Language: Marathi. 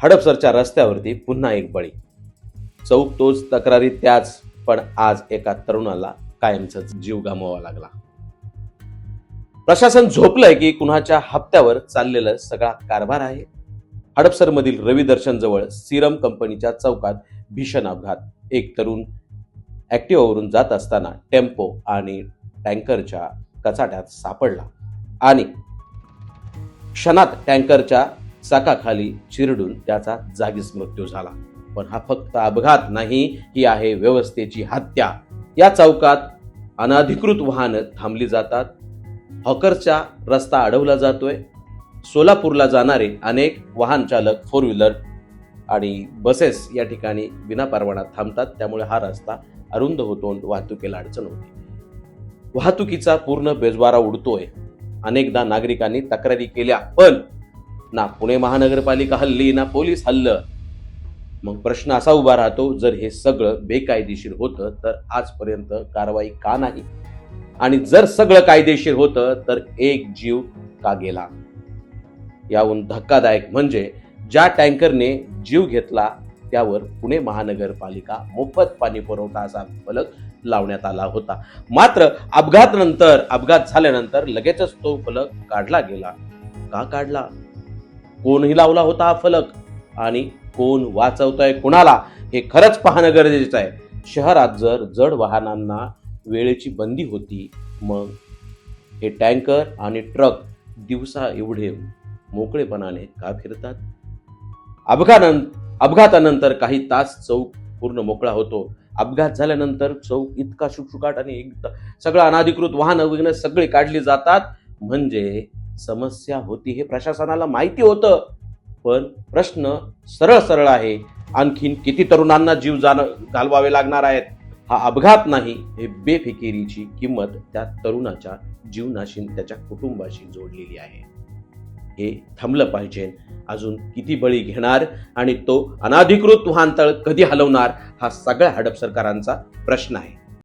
हडपसरच्या रस्त्यावरती पुन्हा एक बळी. चौक तोच, तक्रारी त्याच, पण आज एका तरुणाला कायमचा जीव गमवावा लागला. प्रशासन झोपलंय की कुणाच्या हप्त्यावर चाललेला सगळा कारभार आहे. हडपसर मधील रवी दर्शन जवळ सिरम कंपनीच्या चौकात भीषण अपघात. एक तरुण ऍक्टिव्हावरून जात असताना टेम्पो आणि टँकरच्या कचाट्यात सापडला आणि क्षणात टँकरच्या चाकाखाली चिरडून त्याचा जागीच मृत्यू झाला. पण हा फक्त अपघात नाही, ही आहे व्यवस्थेची हत्या. या चौकात अनधिकृत वाहनं थांबली जातात. हॉकर्सचा रस्ता अडवला जातोय. सोलापूरला जाणारे अनेक वाहन चालक, फोर व्हीलर आणि बसेस या ठिकाणी विनापरवाना थांबतात. त्यामुळे हा रस्ता अरुंद होतो, वाहतुकीला अडचण होते. वाहतुकीचा पूर्ण बेजबारा उडतोय. अनेकदा नागरिकांनी तक्रारी केल्या, पण ना पुणे महानगरपालिका हल्ली ना पोलीस हल्लं. मग प्रश्न असा उभा राहतो, जर हे सगळं बेकायदेशीर होतं तर आजपर्यंत कारवाई का नाही? आणि जर सगळं कायदेशीर होतं तर एक जीव का गेला? याहून धक्कादायक म्हणजे ज्या टँकरने जीव घेतला त्यावर पुणे महानगरपालिका मोफत पाणी पुरवठा असा फलक लावण्यात आला होता. मात्र अपघात झाल्यानंतर लगेचच तो फलक काढला गेला. का काढला? कोणही लावला होता हा फलक आणि कोण वाचवतंय कुणाला, हे खरंच पाहणं गरजेचं आहे. शहरात जर जड वाहनांना वेळेची बंदी होती, मग हे टँकर आणि ट्रक दिवसा एवढे मोकळेपणाने का फिरतात? अपघातानंतर काही तास चौक पूर्ण मोकळा होतो. अपघात झाल्यानंतर चौक इतका शुकशुकाट आणि सगळं अनधिकृत वाहनं सगळी काढली जातात. म्हणजे समस्या होती हे प्रशासनाला माहिती होतं, पण प्रश्न सरळ आहे, आणखीन किती तरुणांना जीव घालवावे लागणार आहेत? हा अपघात नाही, हे बेफिकिरीची किंमत त्या तरुणाच्या जीवनाशी, त्याच्या कुटुंबाशी जोडलेली आहे. हे थांबलं पाहिजे. अजून किती बळी घेणार आणि तो अनधिकृत वाहनतळ कधी हलवणार, हा सगळ्या हडपसरकरांचा प्रश्न आहे.